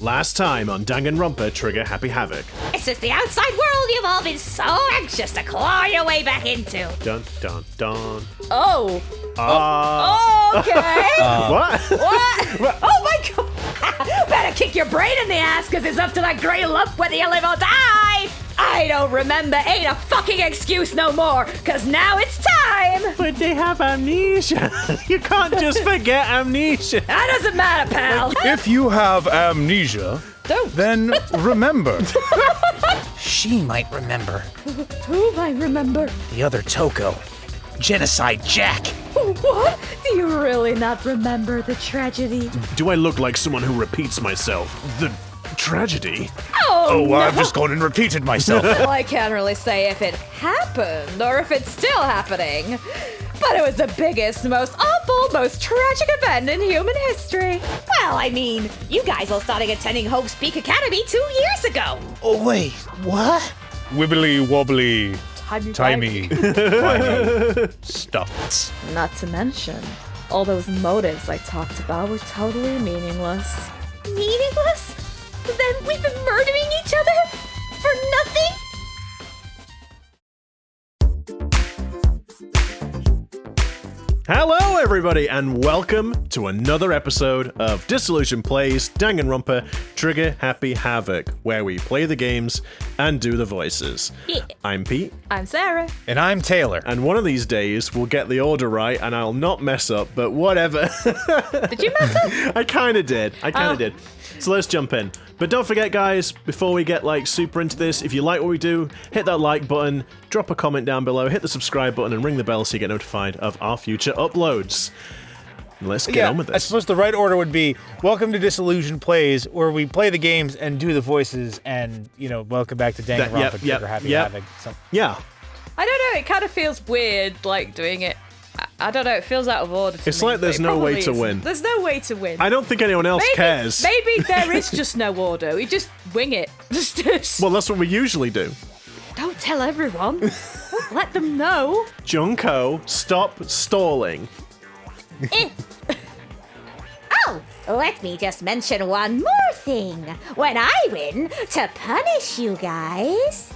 Last time on Danganronpa, trigger Happy Havoc. It's just the outside world you've all been so anxious to claw your way back into. Dun, dun, dun. Oh. Okay. What? What? Oh my god. Better kick your brain in the ass, because it's up to that grey lump whether you live or die. I don't remember ain't a fucking excuse no more, because now it's time. But they have amnesia. You can't just forget amnesia. That doesn't matter, pal. If you have amnesia, then remember. She might remember. Who might remember? The other Toko. Genocide Jack. What? Do you really not remember the tragedy? Do I look like someone who repeats myself? The tragedy? Oh, no. I've just gone and repeated myself. Well, I can't really say if it happened or if it's still happening. But it was the biggest, most awful, most tragic event in human history. Well, I mean, you guys all started attending Hope's Peak Academy 2 years ago. Oh, wait, what? Wibbly wobbly, Timey. wimey stuff. Not to mention, all those motives I talked about were totally meaningless. Meaningless? Then we've been murdering each other? For nothing? Hello, everybody, and welcome to another episode of Disillusion Plays Danganronpa Trigger Happy Havoc, where we play the games and do the voices. Yeah. I'm Pete, I'm Sarah. And I'm Taylor. and one of these days we'll get the order right and I'll not mess up, but whatever. Did you mess up? I kind of did. So let's jump in. But don't forget, guys, before we get super into this, if you like what we do, hit that like button, drop a comment down below, hit the subscribe button, and ring the bell so you get notified of our future uploads. Let's get on with this. I suppose the right order would be welcome to Disillusion Plays, where we play the games and do the voices, and, welcome back to Danganronpa Trigger Happy Havoc. So. Yeah. I don't know, it kind of feels weird, doing it. I don't know, it feels out of order to It's me. like there's no way to win. There's no way to win. I don't think anyone else cares. Maybe there is just no order. We just wing it. Well, that's what we usually do. Don't tell everyone. Don't let them know. Junko, stop stalling. Oh, let me just mention one more thing. When I win, to punish you guys,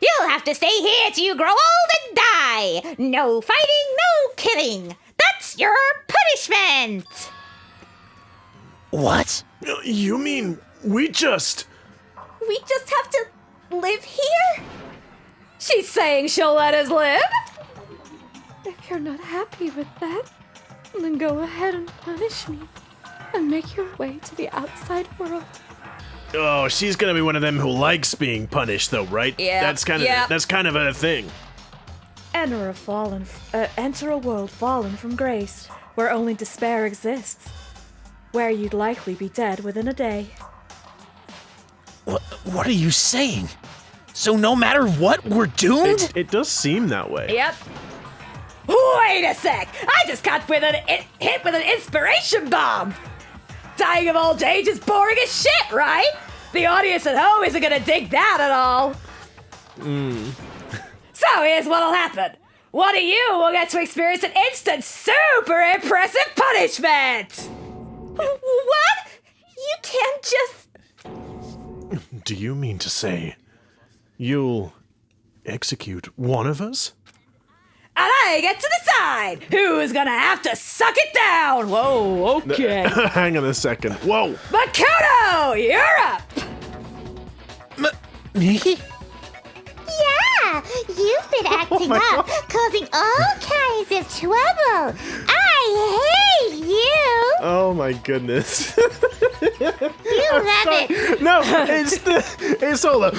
you'll have to stay here till you grow old and die. No fighting, no killing. That's your punishment. What? You mean we just... We just have to live here? She's saying she'll let us live? If you're not happy with that, then go ahead and punish me. And make your way to the outside world. Oh, she's gonna be one of them who likes being punished, though, right? Yeah. That's kind of her thing. Enter a world fallen from grace, where only despair exists. Where you'd likely be dead within a day. What are you saying? So no matter what, we're doomed? It does seem that way. Yep. Wait a sec! I just got hit with an inspiration bomb! Dying of old age is boring as shit, right? The audience at home isn't gonna dig that at all. So here's what'll happen. One of you will get to experience an instant, super impressive punishment! What? You can't just... Do you mean to say you'll execute one of us? And I get to decide who's gonna have to suck it down! Whoa, okay. Hang on a second. Whoa! Makoto, you're up! Me? Yeah, you've been acting up, causing all kinds of trouble. I hate you. Oh my goodness. You love it. No, it's all the...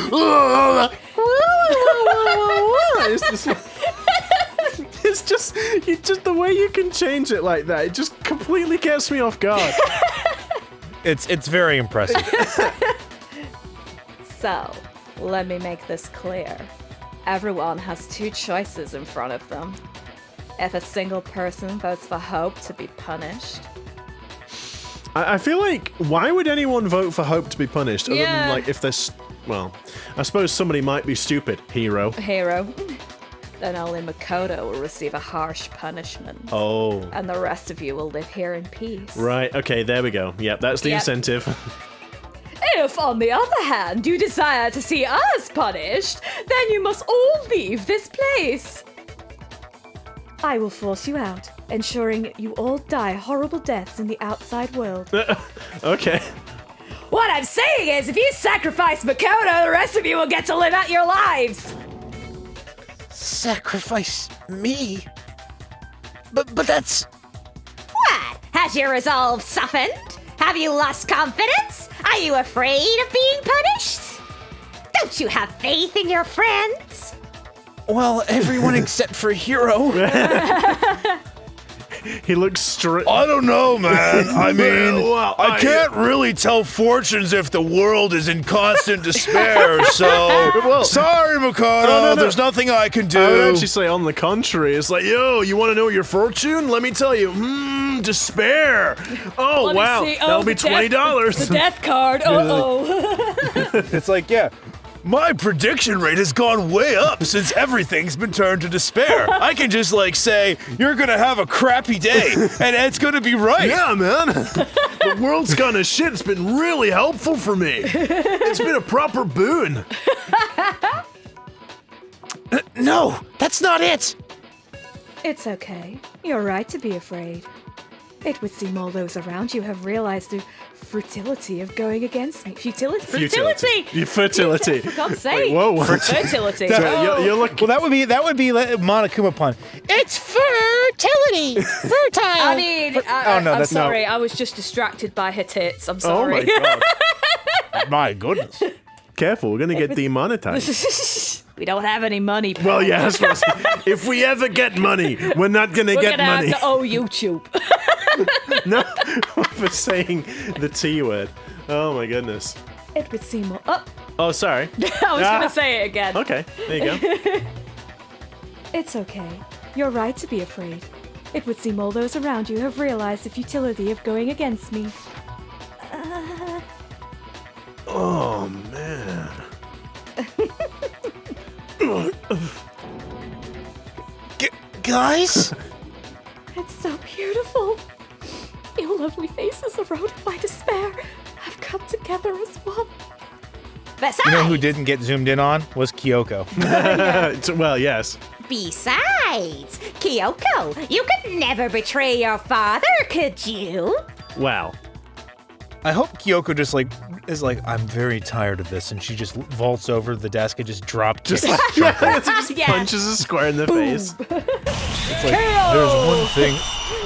It's just the way you can change it like that. It just completely gets me off guard. It's very impressive. So, let me make this clear. Everyone has two choices in front of them. If a single person votes for Hope to be punished. I feel like, why would anyone vote for Hope to be punished? Other than, if there's... Well, I suppose somebody might be stupid. Hero. then only Makoto will receive a harsh punishment. Oh. And the rest of you will live here in peace. Right, okay, there we go. Yep, that's the incentive. If, on the other hand, you desire to see us punished, then you must all leave this place. I will force you out, ensuring you all die horrible deaths in the outside world. Okay. What I'm saying is, if you sacrifice Makoto, the rest of you will get to live out your lives. Sacrifice me? But that's... What? Has your resolve softened? Have you lost confidence? Are you afraid of being punished? Don't you have faith in your friends? Well, everyone except for Hero. He looks straight. I don't know, man. I mean, Well, I can't really tell fortunes if the world is in constant despair, so... Well, Sorry, Makoto, no. there's nothing I can do. I would actually say on the contrary. It's like, yo, you want to know your fortune? Let me tell you. Despair. Oh, Let me wow. see. That'll be the $20. The death card. Uh-oh. It's like, yeah, my prediction rate has gone way up since everything's been turned to despair. I can just, like, say, you're gonna have a crappy day, and it's gonna be right. Yeah, man. The world's gone to shit. It's been really helpful for me. It's been a proper boon. No, that's not it. It's okay. You're right to be afraid. It would seem all those around you have realized the futility of going against me. Futility? Fertility. For God's sake. Wait, whoa. Fertility. So you're looking. Well, that would be like Monokuma pun. It's fertility. Fertile. I mean, Oh, no, I'm that's not- sorry. I was just distracted by her tits. I'm Oh sorry. my god. My goodness. Careful, we're gonna get demonetized. We don't have any money. Pal. Well, yeah, I suppose. If we ever get money, we're not gonna We're get gonna money. have to owe YouTube. No, for saying the T word. Oh my goodness. It would seem more. Oh, sorry. I was gonna say it again. Okay, there you go. It's okay. You're right to be afraid. It would seem all those around you have realized the futility of going against me. Oh man. Guys? It's so beautiful. Your lovely faces eroded by despair have come together as one. Besides, You know who didn't get zoomed in on? Was Kyoko. Well, yes. Besides, Kyoko, you could never betray your father, could you? Wow. I hope Kyoko just is like, I'm very tired of this, and she just vaults over the desk and just drop kicks. Just like, yeah, just Yeah. punches a square in the face. It's like,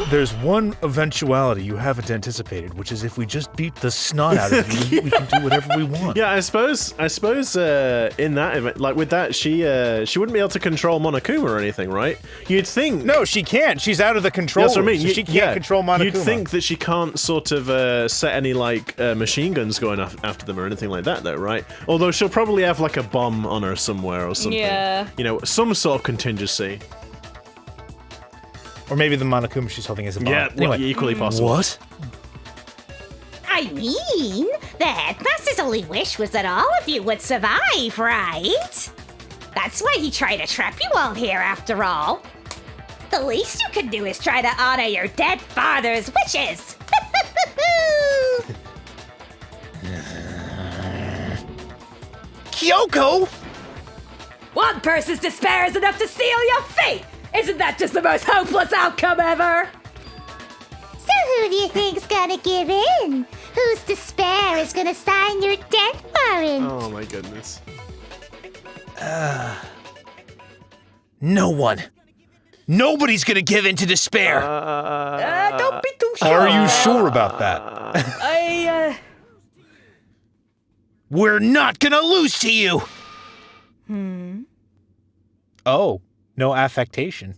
there's one eventuality you haven't anticipated, which is if we just beat the snot out of you, we can do whatever we want. Yeah, I suppose in that event, like with that, she wouldn't be able to control Monokuma or anything, right? You'd think. No, she can't. She's out of the control. That's what I mean. So she can't control Monokuma. You'd think that she can't sort of set any like machine guns going after them or anything like that, though, right? Although she'll probably have like a bomb on her somewhere or something. Yeah. You know, some sort of contingency. Or maybe the Monokuma she's holding is a bomb. Yeah, Anyway. equally possible. What? I mean, the headmaster's only wish was that all of you would survive, right? That's why he tried to trap you all here, after all. The least you can do is try to honor your dead father's wishes. Kyoko? One person's despair is enough to seal your fate. Isn't that just the most hopeless outcome ever? So who do you think's gonna give in? Whose despair is gonna sign your death warrant? Oh my goodness. No one. Nobody's gonna give in to despair. Don't be too sure. Are you sure about that? We're not gonna lose to you. Oh, no affectation.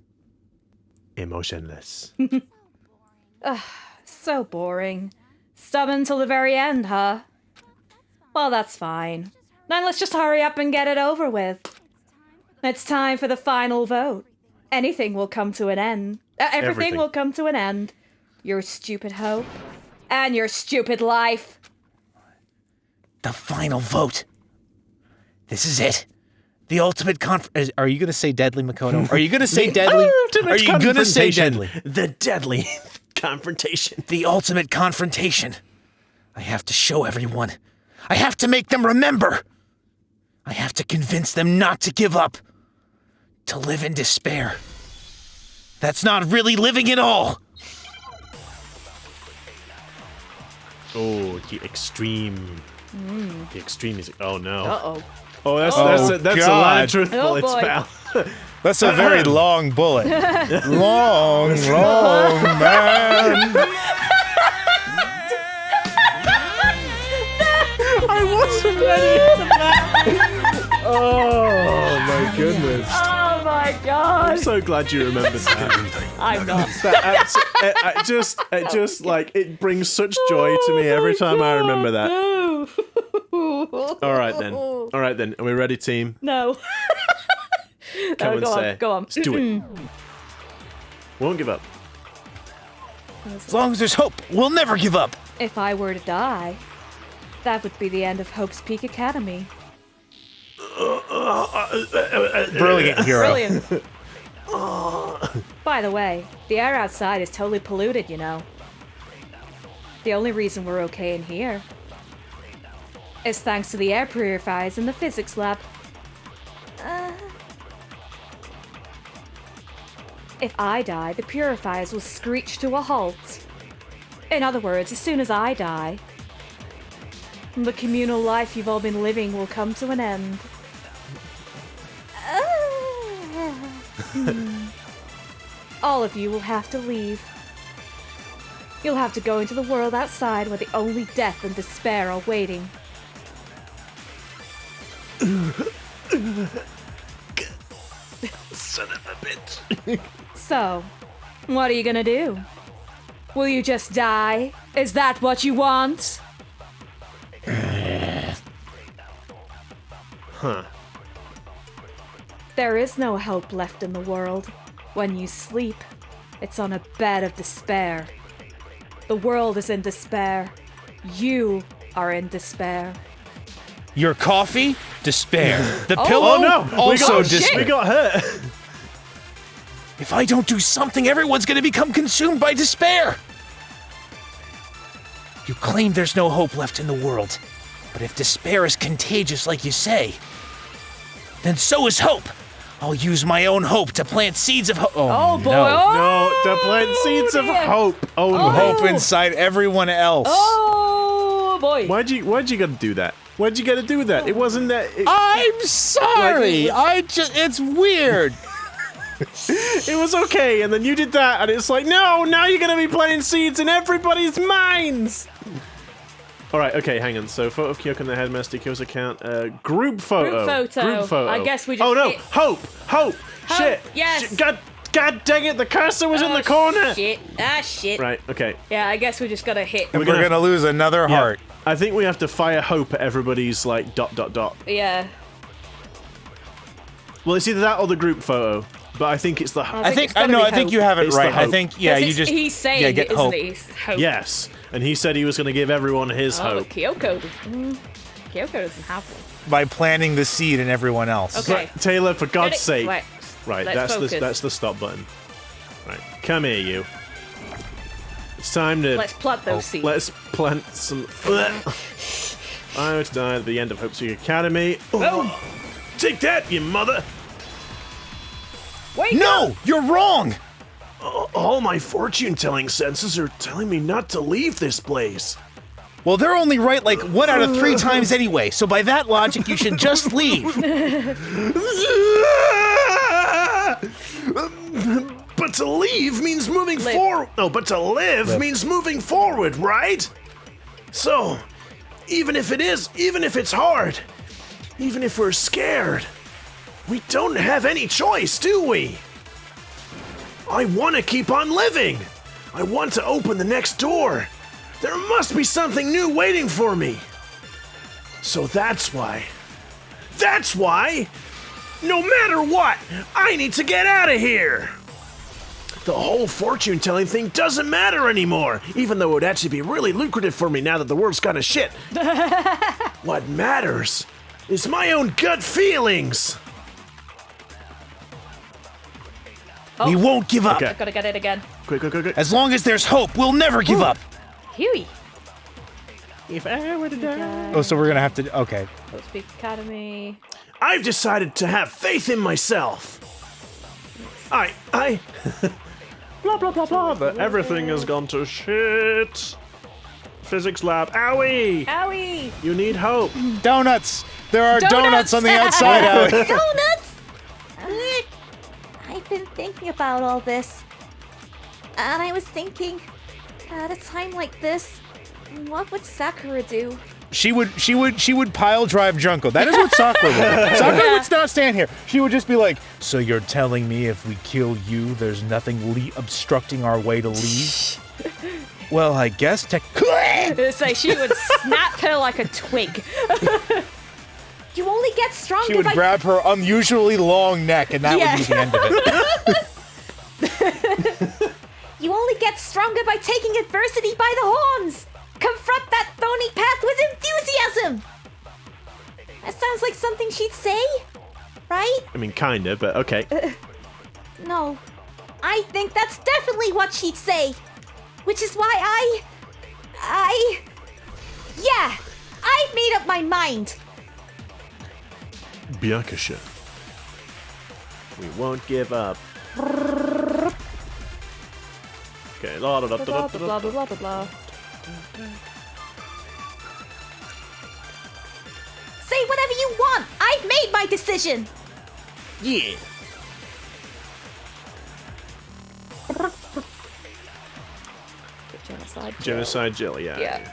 Emotionless. So boring. Stubborn till the very end, huh? Well, that's fine. Then let's just hurry up and get it over with. It's time for the final vote. Anything will come to an end. Everything will come to an end. Your stupid hope. And your stupid life. The final vote. This is it. The ultimate Are you gonna say deadly, Makoto? Are you gonna say deadly? Are you gonna say deadly? The deadly confrontation. The ultimate confrontation. I have to show everyone. I have to make them remember. I have to convince them not to give up. To live in despair. That's not really living at all. Oh, the extreme. The extreme music. Oh no. Uh-oh. Oh, that's a lot God. of truth Oh, bullets, boy. pal. That's a very long bullet. long man. I wasn't ready for that. Oh my goodness. Oh my god. I'm so glad you remembered that. I'm not. It just like it brings such joy to me every time I remember that. No. All right then. Are we ready, team? No. Come and go say. on, go on. Let's do it. Won't give up. As long as there's hope, we'll never give up. If I were to die, that would be the end of Hope's Peak Academy. Brilliant hero. Brilliant. By the way, the air outside is totally polluted, you know. The only reason we're okay in here is thanks to the air purifiers in the physics lab. If I die, the purifiers will screech to a halt. In other words, as soon as I die, the communal life you've all been living will come to an end. All of you will have to leave. You'll have to go into the world outside where the only death and despair are waiting. Son of a bitch. So, what are you gonna do? Will you just die? Is that what you want? Huh. There is no hope left in the world. When you sleep, it's on a bed of despair. The world is in despair. You are in despair. Your coffee? Despair. The Oh. pillow? Oh no! Also we despair. got hurt. If I don't do something, everyone's gonna become consumed by despair. You claim there's no hope left in the world. But if despair is contagious like you say, then so is hope. I'll use my own hope to plant seeds of hope. Oh boy! No. No, to plant seeds of dear. hope. Oh no! Hope inside everyone else. Oh boy! Why'd you gotta do that? Why'd you gotta do that? It wasn't that. I'm sorry. It's weird. It was okay, and then you did that, and it's like, no, now you're gonna be planting seeds in everybody's minds. All right, okay, hang on. So, photo of Kyoko and the headmaster, Kyo's account, group photo. Group photo. I guess we just Oh no, hit- hope. Shit. yes. Shit. God dang it, the cursor was in the corner. Shit. Shit. Right. Okay. Yeah, I guess we just gotta hit. We're gonna lose another Yeah. heart. I think we have to fire hope at everybody's like ... Yeah. Well, it's either that or the group photo, but I think it's the. I think it's gotta be I think hope. you have it It's the right. I hope. think yeah, you just He's saying get it, isn't hope. he? He's hope. Yes, and he said he was going to give everyone his Oh, hope. Kyoko. Kyoko doesn't have one. By planting the seed in everyone else. Okay. But, Taylor, for God's Ready? sake. Right. Right, Let's focus. that's the stop button. Right, come here, you. It's time to Let's plant those seeds. let's plant some. I was die at the end of Hope Seek Academy. Oh, take that, you mother! Wait. No, you're wrong. All my fortune-telling senses are telling me not to leave this place. Well, they're only right like 1 out of 3 times anyway. So by that logic, you should just leave. But to leave means moving forward. No, but to live means moving forward, right? So, even if it's hard, even if we're scared, we don't have any choice, do we? I want to keep on living. I want to open the next door. There must be something new waiting for me. So that's why, no matter what, I need to get out of here. The whole fortune-telling thing doesn't matter anymore, even though it would actually be really lucrative for me now that the world's gone to shit. What matters is my own gut feelings. We won't give up. Okay. I gotta get it again. Quick. As long as there's hope, we'll never give up. Huey. If I were to die. Oh, so we're gonna have to. Okay. Speak Academy. I've decided to have faith in myself. I. blah, blah, blah, blah. But everything has gone to shit. Physics lab. Owie! Owie! You need hope. Donuts. There are donuts on the outside. Allie. Donuts! I've been thinking about all this. And I was thinking, at a time like this, what would Sakura do? She would pile drive Junko. That is what Sakura would. Sakura would not stand here. She would just be like, "So you're telling me if we kill you, there's nothing obstructing our way to leave?" Well, I guess It's like she would snap her like a twig. You only get stronger she would by... grab her unusually long neck, and that would be the end of it. You only get stronger by taking adversity by the horns! Confront that thorny path with enthusiasm! That sounds like something she'd say, right? I mean, kinda, but okay. No. I think that's definitely what she'd say. Which is why Yeah! I've made up my mind! Byakusha. We won't give up. Okay, la da da da Blah, da blah, da. blah, blah, blah. Say whatever you want! I've made my decision! Yeah. Genocide. Genocide Jill, yeah. Yeah.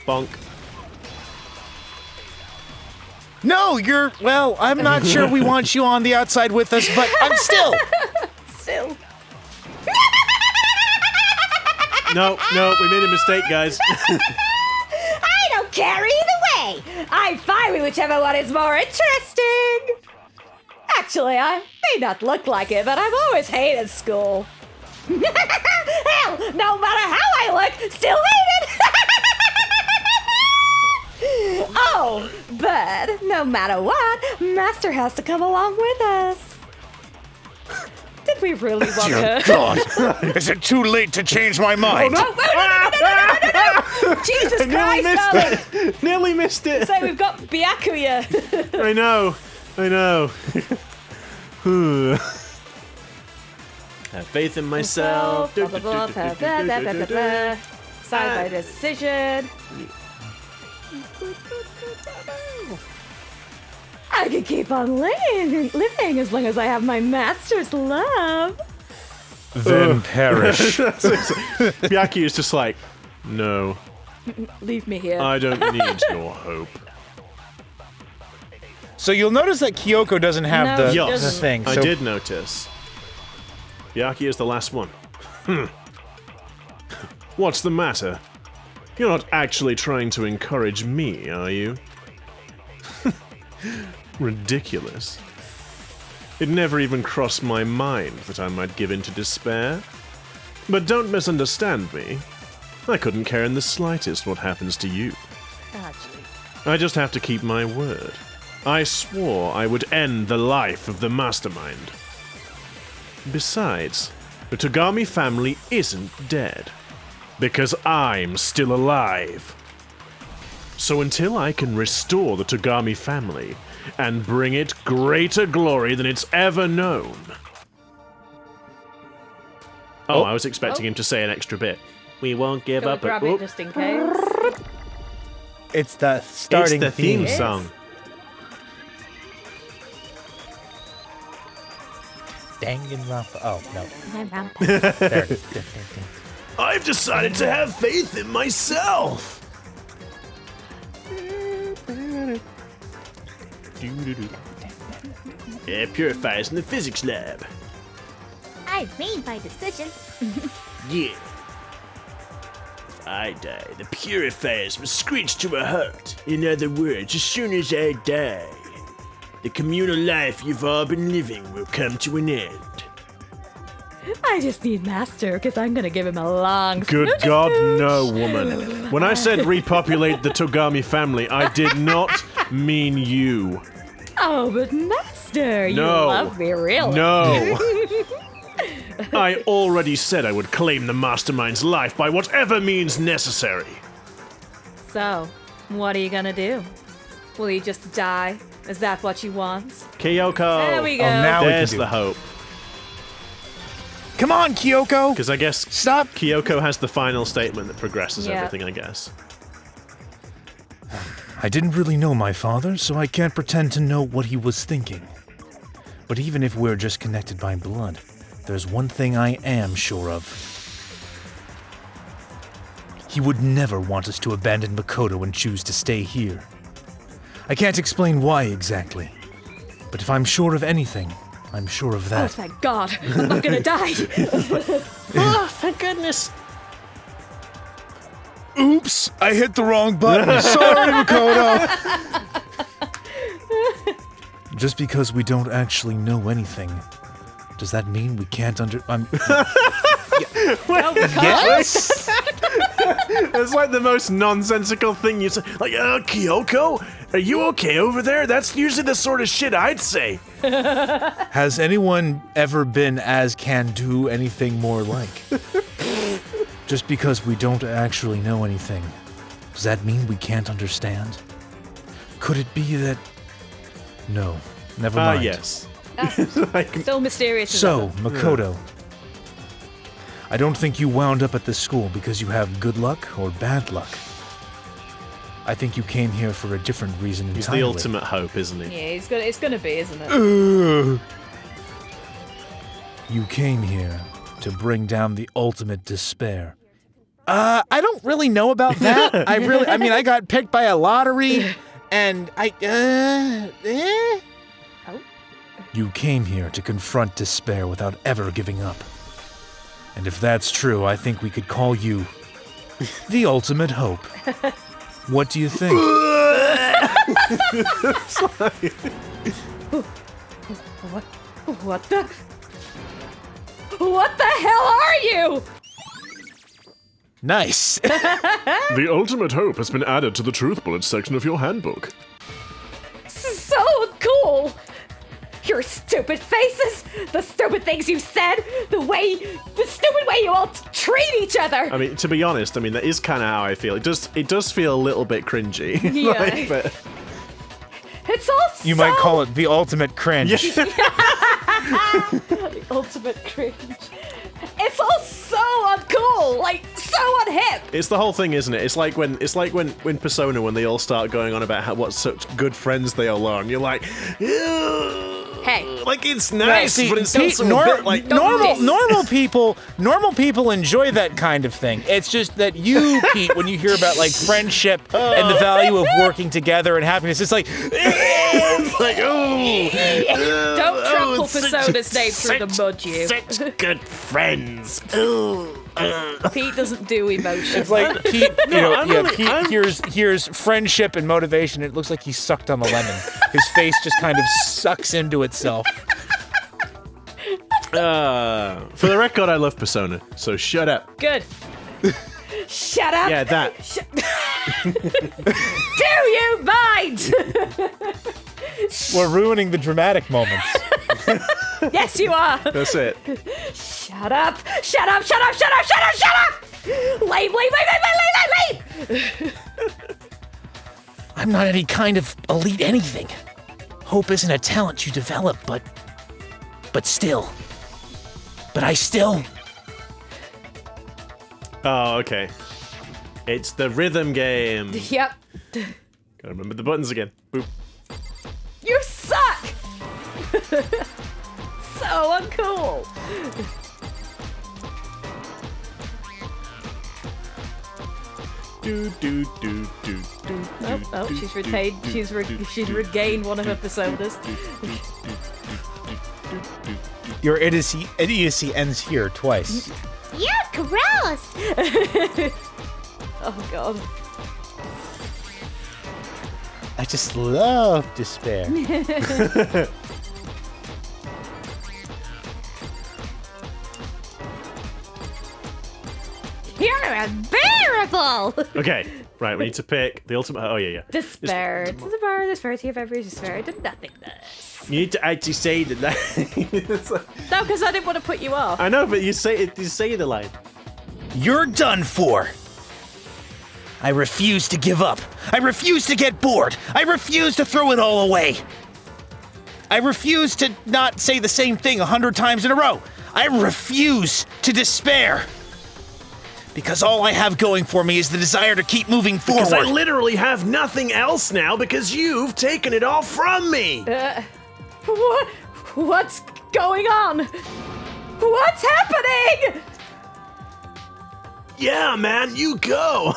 Bonk. No, well, I'm not sure we want you on the outside with us, but I'm still. Still. No, we made a mistake, guys. I don't care either way! I'm fine with whichever one is more interesting! Actually, I may not look like it, but I've always hated school. Hell, no matter how I look, still hate it! Oh, but no matter what, Master has to come along with us. Did we really want her? God, is it too late to change my mind? No, Jesus Christ, Alan! Nearly missed it. So we've got Byakuya. I know. Have faith in myself. Blah, blah, blah, blah, blah, blah, blah, blah. Side by decision. I can keep on living as long as I have my master's love. Then perish. Byaku is just like, no, Leave me here. I don't need your hope. So you'll notice that Kyoko doesn't have No, the, she the doesn't. thing. I So did notice. Byaku is the last one. What's the matter? You're not actually trying to encourage me, are you? Ridiculous. It never even crossed my mind that I might give in to despair. But don't misunderstand me. I couldn't care in the slightest what happens to you. I just have to keep my word. I swore I would end the life of the mastermind. Besides, the Togami family isn't dead. Because I'm still alive. So until I can restore the Togami family and bring it greater glory than it's ever known. Oh, I was expecting him to say an extra bit. We won't give Gonna up. grab it just in case. it's the starting it's the theme Yes. song. Danganronpa. Oh, no. Danganronpa. There it is. I've decided to have faith in myself. Air purifiers in the physics lab. I've made my decision. Yeah. If I die, the purifiers will screech to a halt. In other words, as soon as I die, the communal life you've all been living will come to an end. I just need Master, because I'm gonna give him a long Good smoochie God, smooch. no, woman. When I said repopulate the Togami family, I did not mean you. Oh, but Master, you No. love me, really. No. I already said I would claim the mastermind's life by whatever means necessary. So, what are you gonna do? Will you just die? Is that what you want? Kyoko! There we go. now we can There's do the it. hope. Come on, Kyoko. Because I guess Stop. Kyoko has the final statement that progresses Yeah. everything, I guess. I didn't really know my father, so I can't pretend to know what he was thinking. But even if we're just connected by blood, there's one thing I am sure of. He would never want us to abandon Makoto and choose to stay here. I can't explain why exactly, but if I'm sure of anything, I'm sure of Oh, that. thank God. I'm not gonna die. Oh, thank goodness. Oops, I hit the wrong button. Sorry, Makoto. Just because we don't actually know anything, does that mean we can't Yes? It's like the most nonsensical thing you say. Like, Kyoko, are you okay over there? That's usually the sort of shit I'd say. Has anyone ever been as can do anything more like? Just because we don't actually know anything, does that mean we can't understand? Could it be that... No, never mind. Yes. Still mysterious. as So, ever. Makoto, I don't think you wound up at this school because you have good luck or bad luck. I think you came here for a different reason He's entirely. the ultimate hope, isn't he? Yeah, it's gonna be, isn't it? You came here to bring down the ultimate despair. I don't really know about that. I mean, I got picked by a lottery, and You came here to confront despair without ever giving up. And if that's true, I think we could call you the ultimate hope. What do you think? What the? What the hell are you? Nice. The ultimate hope has been added to the truth bullet section of your handbook. So cool! Your stupid faces, the stupid things you said, the stupid way you all treat each other. I mean, to be honest, that is kind of how I feel. It does feel a little bit cringy. Yeah. but It's all You might call it the ultimate cringe. the ultimate cringe. It's all so uncool, like so unhip. it's the whole thing, isn't it? It's like when Persona, when they all start going on about what such good friends they all are, and you're like, ew. Hey. Like it's nice, See, but it's Pete, also a bit like normal people enjoy that kind of thing. It's just that you, Pete, when you hear about like friendship and the value of working together and happiness, it's like, it's like Don't trample Persona's name through the mud, you. Such good friends. Pete doesn't do emotions. it's like Pete, I'm Pete hears friendship and motivation. It looks like he sucked on the lemon. His face just kind of sucks into itself. For the record, I love Persona, so shut up. Good. Shut up. Yeah, that. Do you mind? We're ruining the dramatic moments. Yes, you are. That's it. Shut up. Shut up. Shut up. Shut up. Shut up. Shut up. Leave. I'm not any kind of elite anything. Hope isn't a talent you develop, but still. But I still. Oh, okay. It's the rhythm game. Yep. Gotta remember the buttons again. Boop. You suck. So uncool. Do do do do do. Oh, she's retained. She's regained one of her personas. Your idiocy ends here twice. Yeah, gross. Oh god. I just love despair. You're unbearable. Okay, Right, we need to pick the ultimate. Oh, yeah. Despair. Despair. To every despair. To nothingness. You need to actually say that. No, because I didn't want to put you off. I know, but you say the line. You're done for. I refuse to give up. I refuse to get bored. I refuse to throw it all away. I refuse to not say the same thing 100 times in a row. I refuse to despair. Because all I have going for me is the desire to keep moving forward. Because I literally have nothing else now because you've taken it all from me. What's going on? What's happening? Yeah, man, you go.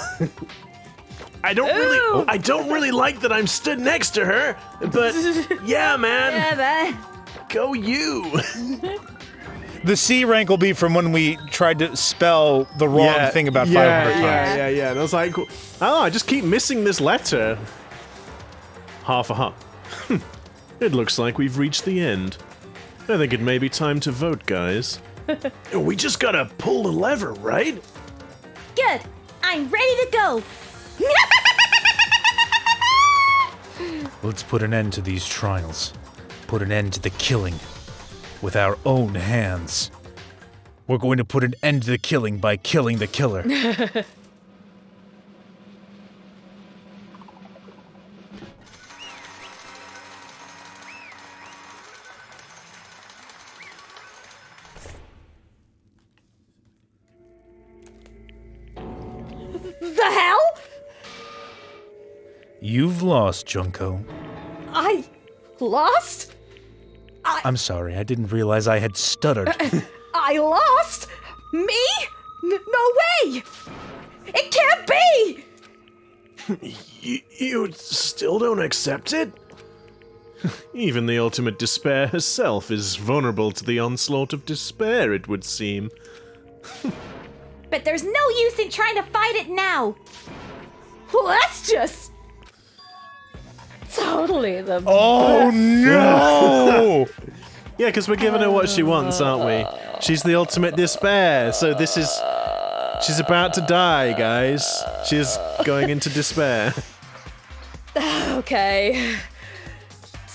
I don't really like that I'm stood next to her, but yeah, man. Yeah, man. Go you. The C rank will be from when we tried to spell the wrong thing about 500 times. Yeah. And I was like, oh, I just keep missing this letter. Half a hop. It looks like we've reached the end. I think it may be time to vote, guys. We just gotta pull the lever, right? Good. I'm ready to go. Let's put an end to these trials. Put an end to the killing. With our own hands. We're going to put an end to the killing by killing the killer. The hell? You've lost, Junko. I lost? I'm sorry, I didn't realize I had stuttered. I lost? Me? No way! It can't be! You still don't accept it? Even the ultimate despair herself is vulnerable to the onslaught of despair, it would seem. But there's no use in trying to fight it now. Well, that's just... totally the... Oh no! Yeah, because we're giving her what she wants, aren't we? She's the ultimate despair, so this is... She's about to die, guys. She's going into despair. Okay.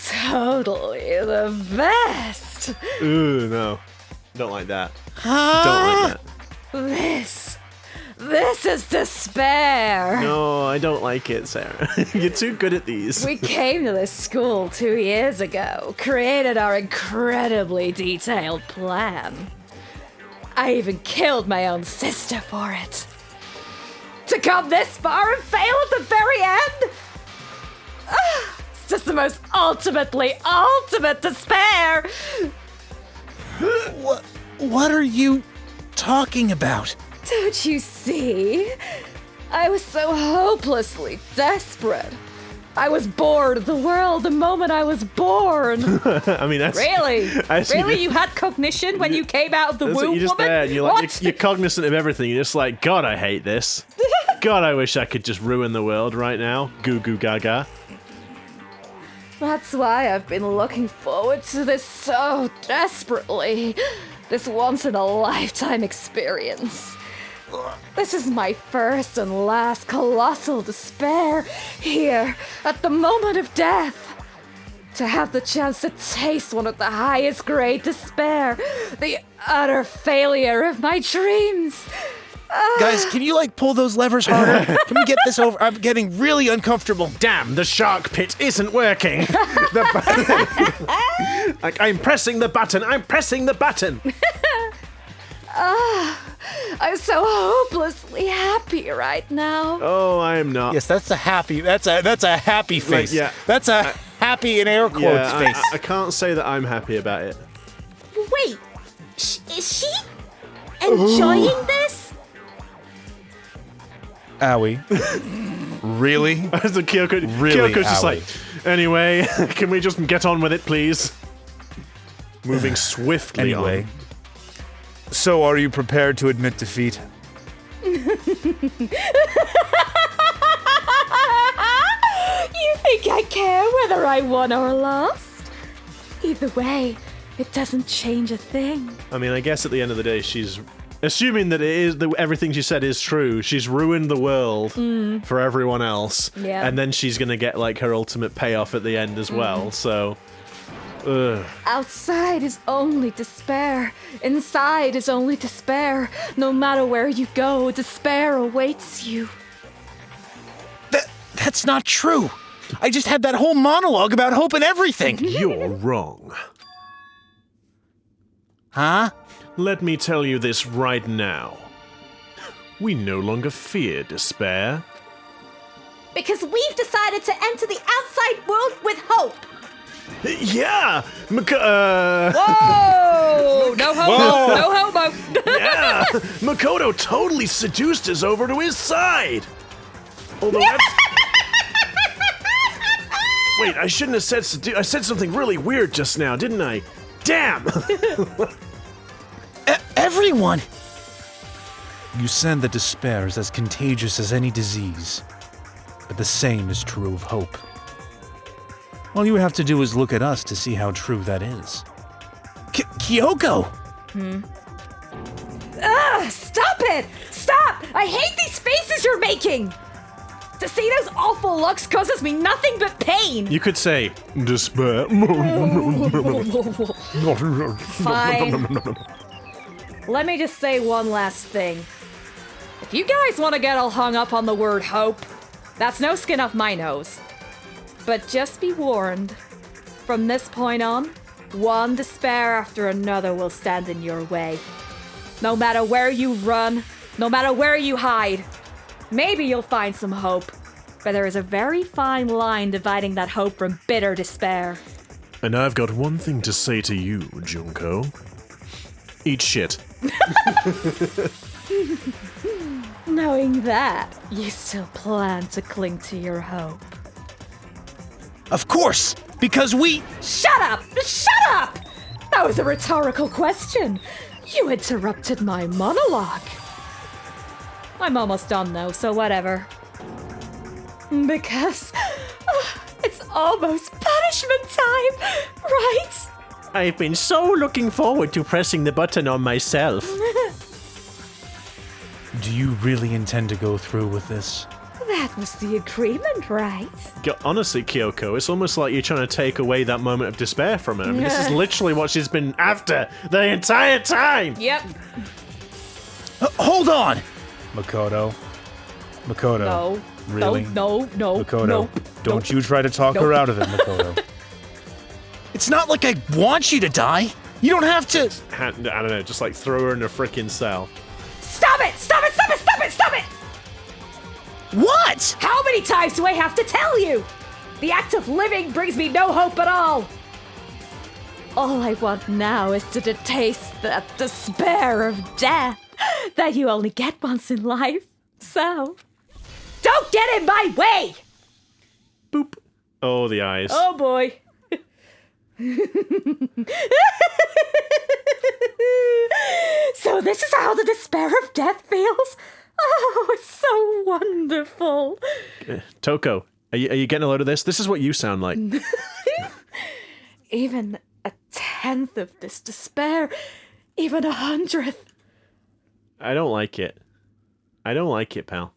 Totally the best. Ooh, no. Don't like that. Don't like that. This is despair. No, I don't like it, Sarah. You're too good at these. We came to this school 2 years ago, created our incredibly detailed plan. I even killed my own sister for it. To come this far and fail at the very end? It's just the most ultimate despair. What are you talking about? Don't you see? I was so hopelessly desperate. I was bored of the world the moment I was born. I mean, that's... Really? Actually, Really? You had cognition when you came out of the womb, you're just woman? there, and you're like, you're cognizant of everything. You're just like, God, I hate this. God, I wish I could just ruin the world right now. Goo goo gaga. That's why I've been looking forward to this so desperately. This once-in-a-lifetime experience. This is my first and last colossal despair here at the moment of death. To have the chance to taste one of the highest grade despair, the utter failure of my dreams. Guys, can you pull those levers harder? Can we get this over? I'm getting really uncomfortable. Damn, the shark pit isn't working. I'm pressing the button. I'm pressing the button. I'm so hopelessly happy right now. Oh, I am not. Yes, that's a happy face. yeah. That's a happy in air quotes Yeah, face. I can't say that I'm happy about it. Wait, is she enjoying this? Owie. Really? As the Kyoko's just Owie. like, anyway, can we just get on with it, please? Moving swiftly Anyway. on. So are you prepared to admit defeat? You think I care whether I won or lost? Either way, it doesn't change a thing. I mean, I guess at the end of the day, she's Assuming that everything she said is true, she's ruined the world for everyone else. Yeah. And then she's gonna get like her ultimate payoff at the end as well. So, ugh. Outside is only despair. Inside is only despair. No matter where you go, despair awaits you. That's not true. I just had that whole monologue about hope and everything. You're wrong. Huh? Let me tell you this right now. We no longer fear despair. Because we've decided to enter the outside world with hope. Yeah! Whoa! No homo! No homo! Yeah! Makoto totally seduced us over to his side! Although that's... Wait, I shouldn't have said I said something really weird just now, didn't I? Damn! Everyone! You said that despair is as contagious as any disease, but the same is true of hope. All you have to do is look at us to see how true that is. Kyoko! Stop it! Stop! I hate these faces you're making! To see those awful looks causes me nothing but pain! You could say, despair. Fine. Let me just say one last thing. If you guys want to get all hung up on the word hope, that's no skin off my nose. But just be warned, from this point on, one despair after another will stand in your way. No matter where you run, no matter where you hide, maybe you'll find some hope, but there is a very fine line dividing that hope from bitter despair. And I've got one thing to say to you, Junko. Eat shit. Knowing that, you still plan to cling to your hope. Of course! Because we... Shut up! Shut up! That was a rhetorical question. You interrupted my monologue. I'm almost done though, so whatever. Because it's almost punishment time, right? I've been so looking forward to pressing the button on myself. Do you really intend to go through with this? That was the agreement, right? Honestly, Kyoko, it's almost like you're trying to take away that moment of despair from her. I mean, this is literally what she's been after the entire time! Yep. Hold on! Makoto. No. Really? No. Makoto. Nope. Don't you try to talk her out of it, Makoto. It's not like I want you to die. You don't have to... I don't know, just like throw her in a frickin' cell. Stop it! Stop it! Stop it! Stop it! Stop it! What? How many times do I have to tell you? The act of living brings me no hope at all. All I want now is to taste that despair of death that you only get once in life. So, don't get in my way! Boop. Oh, the eyes. Oh boy. So this is how the despair of death feels? Oh, it's so wonderful. Toko, are you getting a load of this? This is what you sound like. Even a tenth of this despair, even 100th. I don't like it. I don't like it, pal.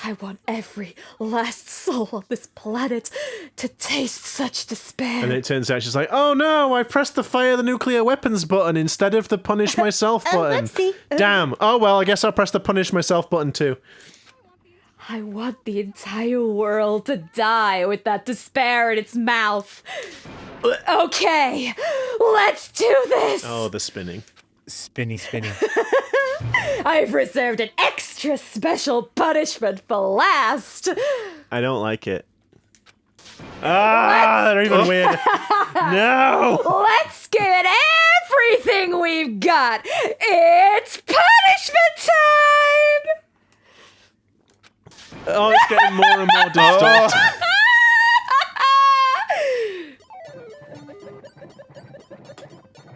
I want every last soul on this planet to taste such despair. And it turns out she's like, oh no, I pressed the fire the nuclear weapons button instead of the punish myself button. Whoopsie. Damn. Oh well, I guess I'll press the punish myself button too. I want the entire world to die with that despair in its mouth. Okay, let's do this. Oh, the spinning. Spinny. I've reserved an extra special punishment for last. I don't like it. Ah, they're even weird. No! Let's give it everything we've got. It's punishment time! Oh, it's getting more and more distorted.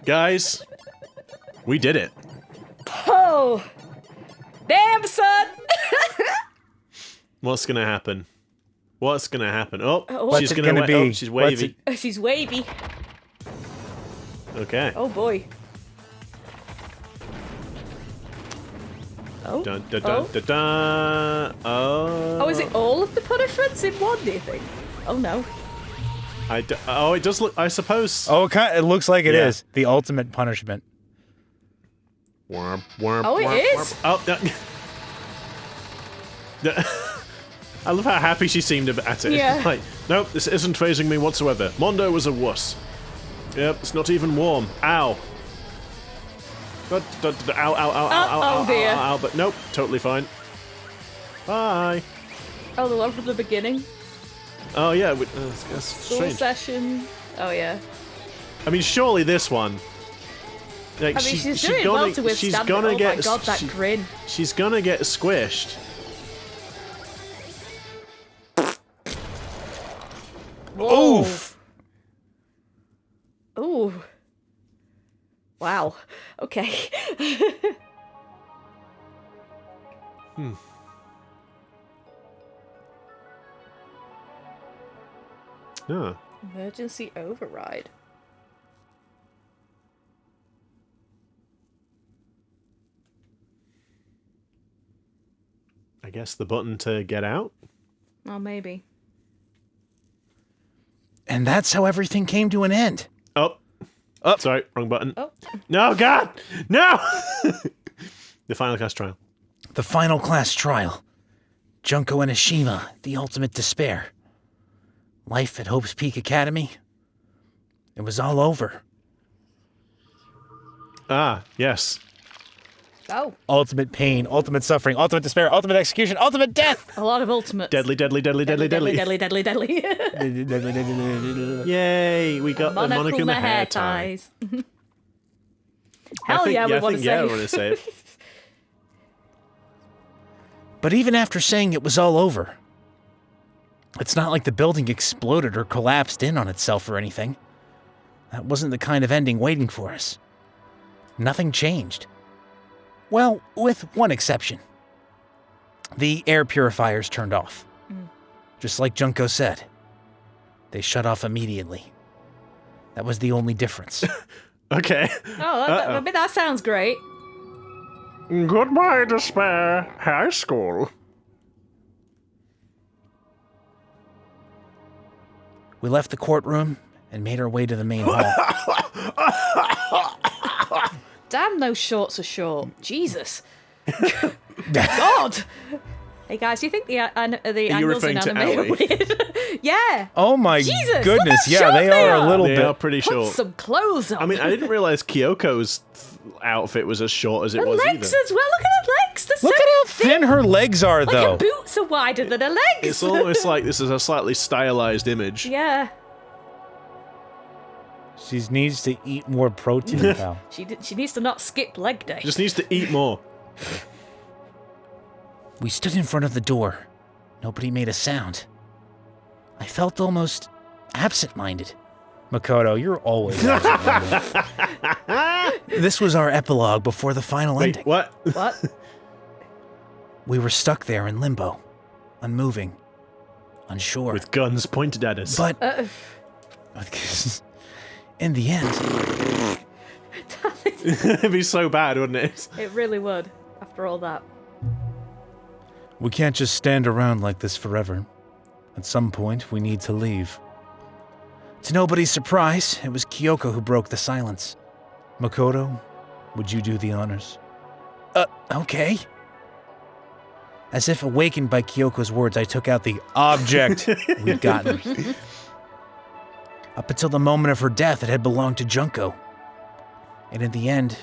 Guys, we did it. Oh, damn, son. What's gonna happen? What's gonna happen? Oh, What's she's it gonna gonna be? Oh, she's wavy. She's wavy. Okay. Oh boy. Oh. Dun, dun, dun, dun, dun. Oh. Oh, is it all of the punishments in one, do you think? Oh, no. Oh, it does look, I suppose. Oh, it looks like it Yeah. is. The ultimate punishment. Womp, womp, Oh, it womp, is? womp. Oh, I love how happy she seemed at it. Yeah. Like, nope, this isn't phasing me whatsoever. Mondo was a wuss. Yep, it's not even warm. Ow. Ow, ow, ow, ow, ow, oh dear. ow, ow, but nope, totally fine. Bye. Oh, the one from the beginning? Oh, yeah, that's School strange. session. Oh, yeah. I mean, surely this one. Like, I mean, she's doing well to withstand she's it. gonna Oh get, my god, that grin. She's gonna get squished. Whoa. Oof! Ooh. Wow. Okay. Yeah. Emergency override. I guess the button to get out? Oh, maybe. And that's how everything came to an end. Oh. Oh, sorry, wrong button. Oh. No, God! No! The final class trial. The final class trial. Junko and Ashima, the ultimate despair. Life at Hope's Peak Academy. It was all over. Ah, yes. Oh. Ultimate pain, ultimate suffering, ultimate despair, ultimate execution, ultimate death! A lot of ultimates. Deadly, deadly, deadly, deadly, deadly. Deadly, deadly, deadly. Yay, we got the Monica in the hair tie. Hell yeah, we want to say. we want to say it. But even after saying it was all over, it's not like the building exploded or collapsed in on itself or anything. That wasn't the kind of ending waiting for us. Nothing changed. Well, with one exception. The air purifiers turned off. Just like Junko said. They shut off immediately. That was the only difference. Okay. I mean, that sounds great. Goodbye, despair. High school. We left the courtroom and made our way to the main hall. Damn, those shorts are short. Jesus. God. Hey guys, do you think the angles in referring to anime are Ellie? weird? Yeah. Oh my Jesus, look goodness, how yeah, short they they are a are. little They bit. are pretty Put short. some clothes on. I mean, I didn't realize Kyoko's outfit was as short as it the was legs either. as well. Look at her legs. They're Look so at how thin her legs are, Like though. her boots are wider than her legs. It's almost like this is a slightly stylized image. Yeah. She needs to eat more protein, pal. She needs to not skip leg day. Just needs to eat more. We stood in front of the door. Nobody made a sound. I felt almost absent-minded. Makoto, you're always absent-minded. This was our epilogue before the final Wait, ending. what? What? We were stuck there in limbo, unmoving, unsure. With guns pointed at us. But in the end, It'd be so bad, wouldn't it? It really would. After all that. We can't just stand around like this forever. At some point, we need to leave. to nobody's surprise, it was Kyoko who broke the silence. Makoto, would you do the honors? Okay. As if awakened by Kyoko's words, I took out the Object. we'd gotten. Up until the moment of her death, it had belonged to Junko. And in the end,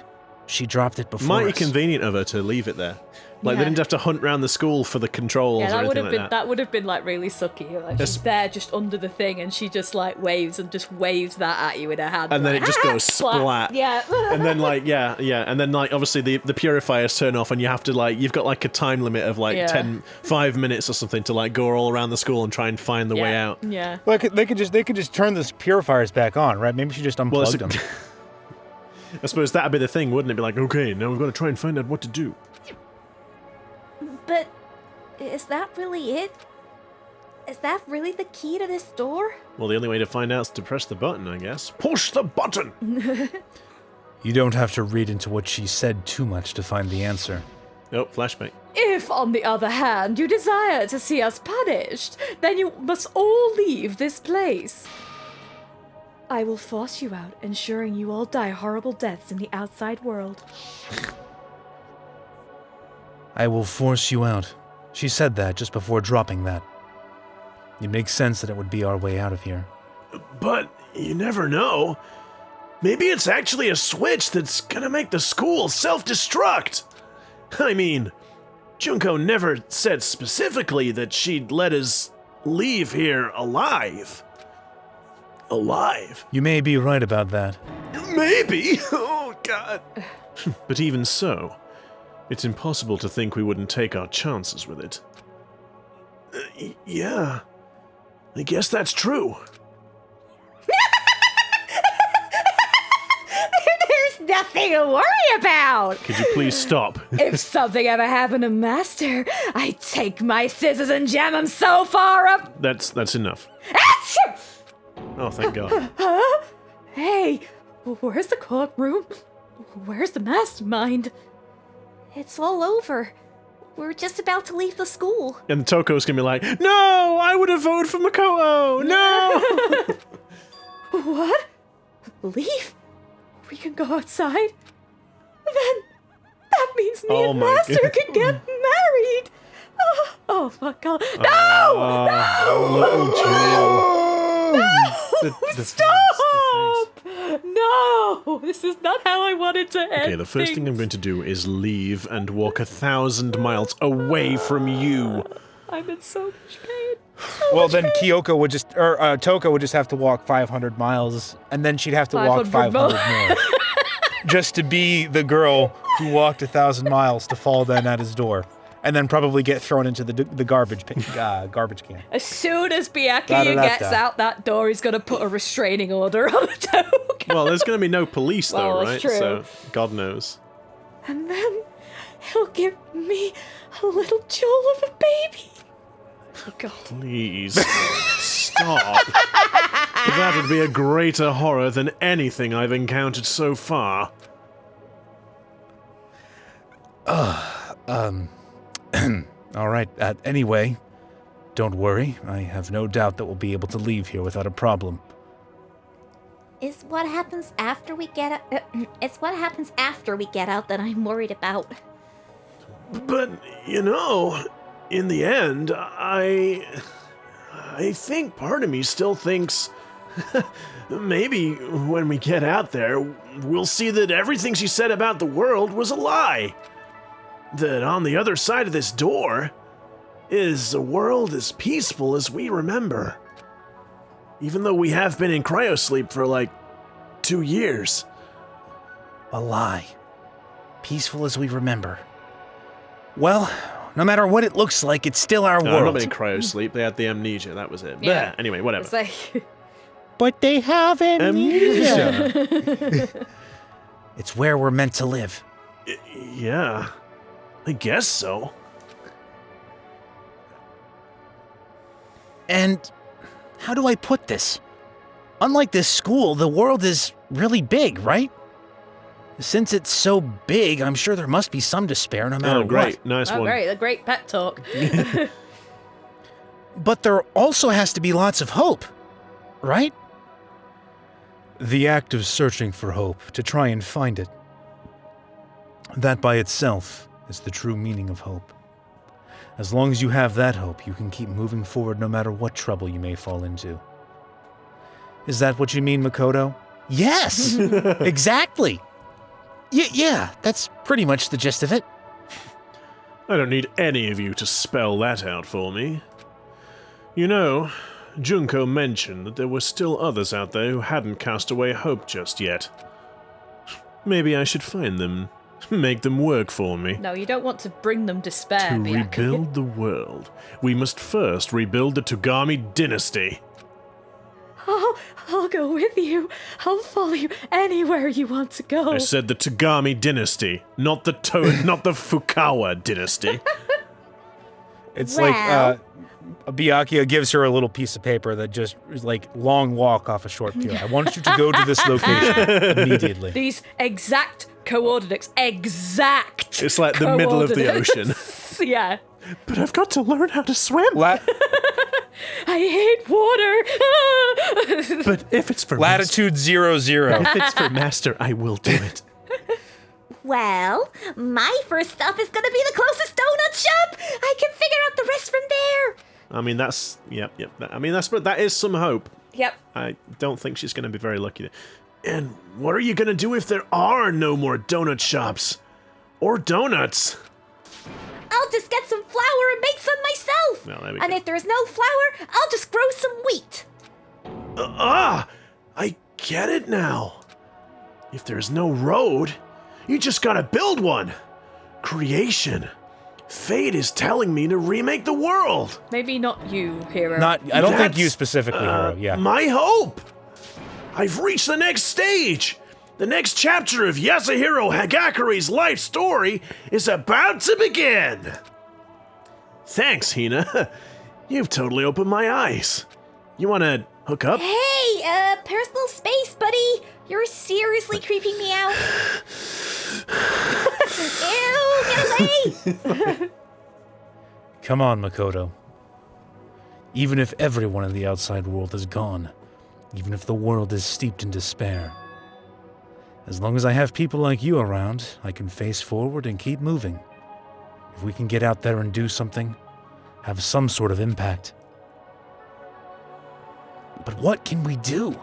she dropped it before Mighty us. convenient of her to leave it there. Like, they Yeah. didn't have to hunt around the school for the controls Yeah, or that would anything have like been that would have been like really sucky. Like, she's there just under the thing, and she just like waves that at you in her hand, And then like, it just goes splat. Yeah. And then, like, yeah, and then, like, obviously the purifiers turn off, and you have to, like, you've got, like, a time limit of, like, Yeah. 5 minutes or something to, like, go all around the school and try and find the way out. Yeah. Well, they could just turn the purifiers back on, right? Maybe she just unplugged them. I suppose that'd be the thing, wouldn't it? Be like, okay, now we've got to try and find out what to do. But is that really it? Is that really the key to this door? Well, the only way to find out is to press the button, I guess. Push the button! You don't have to read into what she said too much to find the answer. Oh, flashback. If, on the other hand, you desire to see us punished, then you must all leave this place. I will force you out, ensuring you all die horrible deaths in the outside world. I will force you out. She said that just before dropping that. It makes sense that it would be our way out of here. But you never know. Maybe it's actually a switch that's gonna make the school self-destruct. I mean, Junko never said specifically that she'd let us leave here alive. Alive? You may be right about that. Maybe? Oh, God. But even so, it's impossible to think we wouldn't take our chances with it. Yeah. I guess that's true. There's nothing to worry about. Could you please stop? If something ever happened to Master, I'd take my scissors and jam him so far up. That's enough. Oh, thank God. Hey, where's the courtroom? Where's the mastermind? It's all over. We're just about to leave the school. And Toko's gonna be like, no, I would have voted for Makoto. No. What? Leave? We can go outside? Then that means me and my Master God. can get married. Oh my God. No! Little Jill. Stop! No! This is not how I wanted to end. Okay, the first thing I'm going to do is leave and walk 1,000 miles away from you. I'm in so much pain. Well, then Kyoko would just, or Toko would just have to walk 500 miles, and then she'd have to walk 500 500 more. Just to be the girl who walked 1,000 miles to fall down at his door. And then probably get thrown into the garbage can. As soon as Byakuya Da-da-da-da. gets out that door, he's going to put a restraining order on the Toka. Well, there's going to be no police, though, Well, right? it's true. So, God knows. And then he'll give me a little jewel of a baby. Oh, God. Please, stop. That would be a greater horror than anything I've encountered so far. All right, anyway, don't worry. I have no doubt that we'll be able to leave here without a problem. It's what happens after we get out. It's what happens after we get out that I'm worried about. But, you know, in the end, I think part of me still thinks maybe when we get out there, we'll see that everything she said about the world was a lie. That on the other side of this door is a world as peaceful as we remember. Even though we have been in cryosleep for like 2 years. A lie. Peaceful as we remember. Well, no matter what it looks like, it's still our No, world. not been in cryosleep, they had the amnesia, that was it. Yeah. Bleh. Anyway, whatever. It's like, But they have amnesia. It's where we're meant to live. Yeah, I guess so. And how do I put this? Unlike this school, the world is really big, right? Since it's so big, I'm sure there must be some to spare no matter Oh, great. what. Nice oh, one. great, a great pet talk. But there also has to be lots of hope, right? The act of searching for hope, to try and find it. That by itself is the true meaning of hope. As long as you have that hope, you can keep moving forward no matter what trouble you may fall into. Is that what you mean, Makoto? Yes, exactly. Yeah, that's pretty much the gist of it. I don't need any of you to spell that out for me. You know, Junko mentioned that there were still others out there who hadn't cast away hope just yet. Maybe I should find them, make them work for me. No, you don't want to bring them despair, To Byakuya. rebuild the world, we must first rebuild the Togami dynasty. I'll go with you. I'll follow you anywhere you want to go. I said the Togami dynasty, not the Fukawa dynasty. It's Well, like, Byakuya gives her a little piece of paper that just is like long walk off a short pier. I want you to go to this location immediately. These exact coordinates. Exact. It's like the middle of the ocean. Yeah. But I've got to learn how to swim. I hate water. But if it's for Latitude 00. if it's for master, I will do it. Well, my first stop is gonna be the closest donut shop. I can figure out the rest from there. I mean, that's yep. I mean, that is some hope. Yep. I don't think she's going to be very lucky. And what are you going to do if there are no more donut shops or donuts? I'll just get some flour and make some myself. Well, there we And go. if there's no flour, I'll just grow some wheat. I get it now. If there's no road, you just gotta build one. Creation. Fate is telling me to remake the world. Maybe not you, hero. I don't think That's, you specifically, Hiro. Yeah. My hope. I've reached the next stage. The next chapter of Yasuhiro Hagakuri's life story is about to begin. Thanks, Hina. You've totally opened my eyes. You wanna hook up? Hey, personal space, buddy. You're seriously creeping me out. Ew, get away! Come on, Makoto. Even if everyone in the outside world is gone, even if the world is steeped in despair, as long as I have people like you around, I can face forward and keep moving. If we can get out there and do something, have some sort of impact. But what can we do?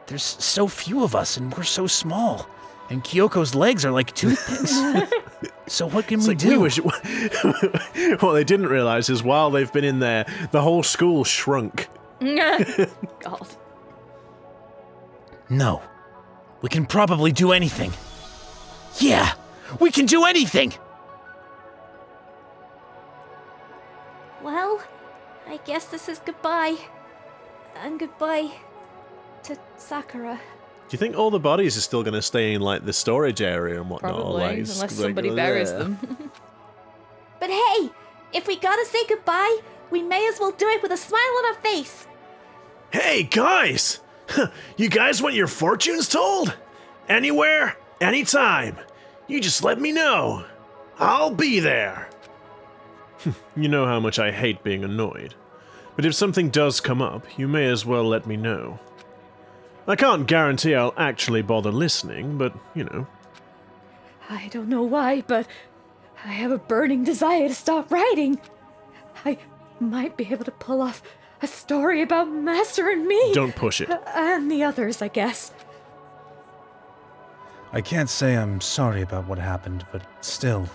There's so few of us and we're so small. And Kyoko's legs are like toothpicks. So what can we do? What they didn't realize is while they've been in there, the whole school shrunk. God. No. We can probably do anything. Yeah, we can do anything! Well, I guess this is goodbye. And goodbye to Sakura. Do you think all the bodies are still going to stay in like the storage area and whatnot? or, Probably, like, unless somebody buries them. But hey, if we gotta say goodbye, we may as well do it with a smile on our face. Hey guys! You guys want your fortunes told? Anywhere, anytime. You just let me know. I'll be there. You know how much I hate being annoyed. But if something does come up, you may as well let me know. I can't guarantee I'll actually bother listening, but, you know. I don't know why, but I have a burning desire to start writing. I might be able to pull off a story about Master and me. Don't push it. And the others, I guess. I can't say I'm sorry about what happened, but still,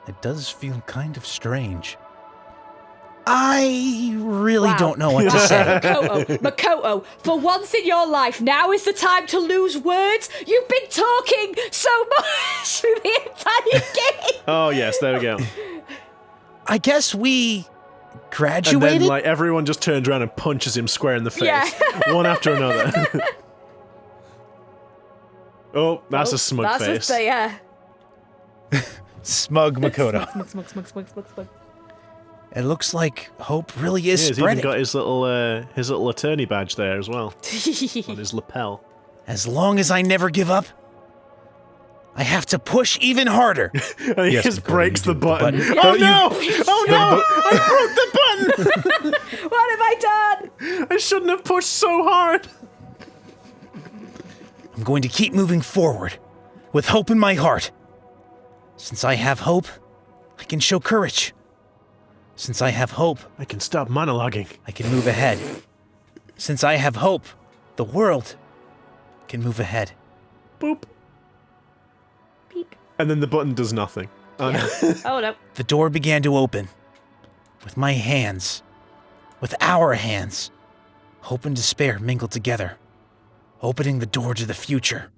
it does feel kind of strange. I really Wow. don't know what to say. Makoto, for once in your life, now is the time to lose words. You've been talking so much through the entire game. Oh yes, there we go. I guess we And graduated? then like everyone just turns around and punches him square in the face. Yeah. One after another. Oh, that's a smug That's face. just yeah. Smug Makoto. Smug. It looks like hope really Yeah, is he's even spreading. got his little attorney badge there as well on his lapel. As long as I never give up, I have to push even harder. And he Yes, just Dakota, breaks you the do. button. But- Oh but you- no! Oh no! I broke the button! What have I done? I shouldn't have pushed so hard. I'm going to keep moving forward with hope in my heart. Since I have hope, I can show courage. Since I have hope, I can stop monologuing. I can move ahead. Since I have hope, the world can move ahead. Boop. Beep. And then the button does nothing. Oh, no. Oh no. The door began to open. With my hands. With our hands. Hope and despair mingled together. Opening the door to the future.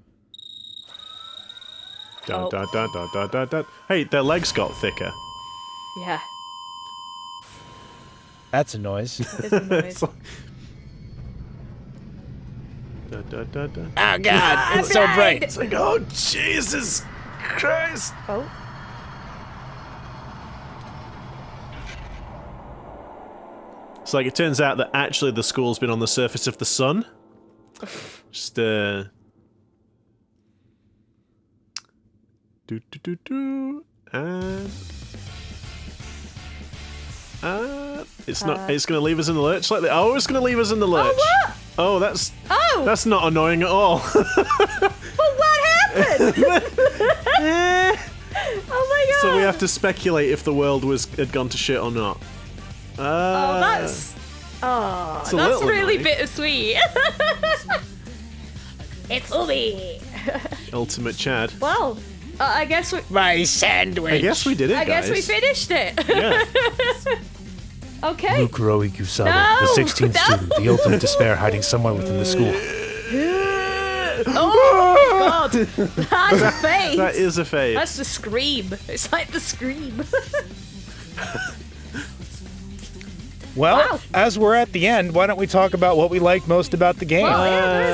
Dun, dun, dun, dun, dun, dun, dun. Hey, their legs got thicker. Yeah. That's a noise. It's a noise. It's like- Dun, dun, dun, dun. Oh God, it's so bright. It's like, oh Jesus Christ! Oh. So like it turns out that actually the school's been on the surface of the sun. Just it's not. It's going to leave us in the lurch like that. Oh, it's going to leave us in the lurch. Oh, what? Oh, that's not annoying at all. But what happened? Oh my god. So we have to speculate if the world had gone to shit or not. That's little really annoying. bittersweet. It's Ubi. Ultimate Chad. Well, I guess we. My sandwich. I guess we did it, I guess guys. we finished it. Yeah. Okay. Mukuro Ikusaba, No, the 16th no. student, the ultimate despair hiding somewhere within the school. Oh god, that's a face. That is a face. That's the scream. It's like the scream. Well, Wow. as we're at the end, why don't we talk about what we liked most about the game? Well, yeah, there is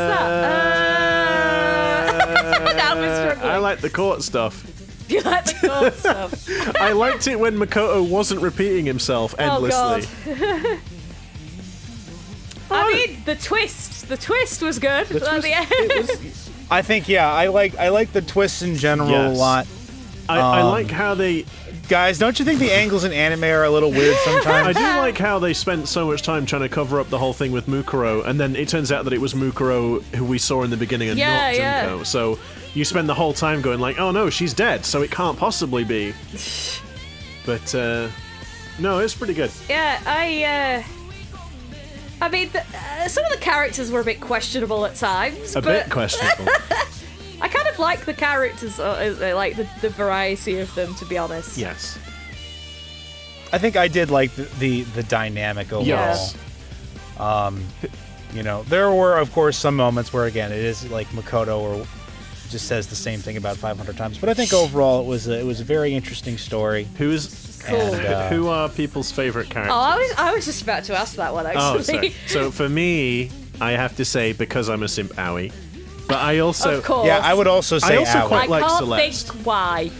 that. Now we're struggling. I like the court stuff. You like the cool stuff. I liked it when Makoto wasn't repeating himself endlessly. Oh god. I mean, the twist was good at the end. I think, yeah, I like the twists in general a Yes. lot. I like how they. Guys, don't you think the angles in anime are a little weird I sometimes? do like how they spent so much time trying to cover up the whole thing with Mukuro, and then it turns out that it was Mukuro who we saw in the beginning and Yeah, not Junko. yeah. So you spend the whole time going like, oh no, she's dead, so it can't possibly be. But no, it's pretty good. Yeah, I mean, some of the characters were a bit questionable at times. A but bit questionable. I kind of like the characters, like the variety of them, to be honest. Yes. I think I did like the dynamic overall. Yes. You know, there were, of course, some moments where, again, it is like Makoto or just says the same thing about 500 times. But I think overall it was a very interesting story. Cool. And, Who are people's favorite characters? Oh, I was just about to ask that one, actually. Oh, sorry. So for me, I have to say, because I'm a simp owie, but I also... Of course. yeah, I would also say also Aoi. quite I like can't Celeste. think why.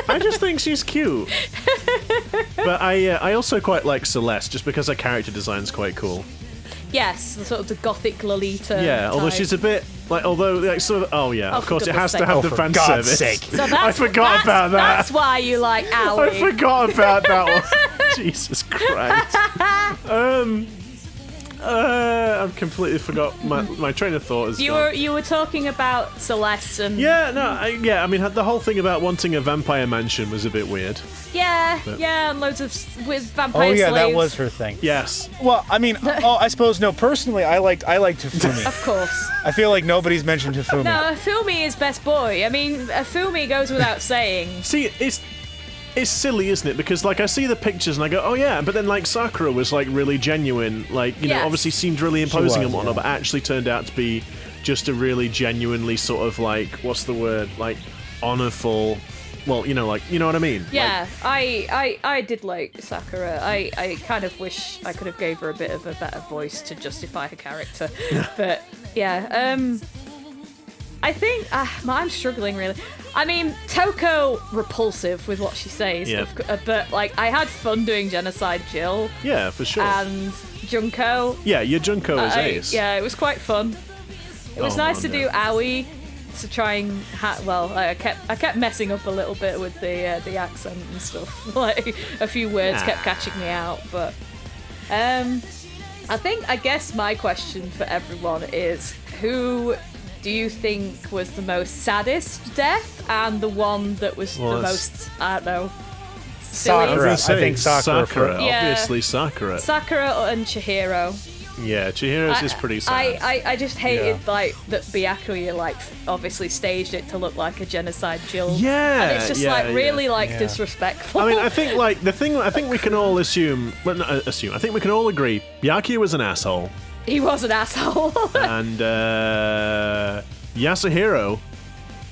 I just think she's cute. But I also quite like Celeste, just because her character design's quite cool. Yes, the sort of the gothic Lolita. Yeah, although type. she's a bit like, sort of. Oh yeah, Oh, of for course it goodness has to sake. have Oh, the for fan God's service. sake. So that's, I forgot about that. That's why you like Aoi. I forgot about that one. Jesus Christ. I've completely forgot my train of thought. You were talking about Celeste and I mean the whole thing about wanting a vampire mansion was a bit weird. and loads of with vampire Oh yeah, slaves. that was her thing. Yes. Well, I mean, I suppose no. Personally, I liked Hifumi. Of course. I feel like nobody's mentioned Hifumi. No, Fumi is best boy. I mean, Fumi goes without saying. See, it's silly, isn't it? Because like I see the pictures and I go, oh yeah, but then like Sakura was like really genuine, like you know, Yes. obviously seemed really imposing was, and whatnot, yeah. but actually turned out to be just a really genuinely sort of like what's the word, like honorful. Well, you know what I mean. Yeah, I did like Sakura. I kind of wish I could have gave her a bit of a better voice to justify her character. But yeah, I think I'm struggling really. I mean, Toko repulsive with what she says, Yeah. but like I had fun doing Genocide Jill Yeah, for sure. and Junko. Yeah, your Junko is ace. Yeah, it was quite fun. It was Oh, nice to no. do Aoi to try and I kept messing up a little bit with the accent and stuff. Like a few words kept catching me out, but I guess my question for everyone is who do you think was the most saddest death and the one that was Well, the that's- most, I don't know, Sakura. I was gonna I say, think Sakura. Yeah. Obviously Sakura. Sakura and Chihiro. Yeah, Chihiro's is pretty sad. I just hated like that Byakuya like obviously staged it to look like a genocide Jill. Yeah, And it's just yeah, like really yeah. like Yeah. disrespectful. I mean, I think like the thing I think we can all assume, well, not assume. I think we can all agree Byakuya was an asshole, he was an asshole. and Yasuhiro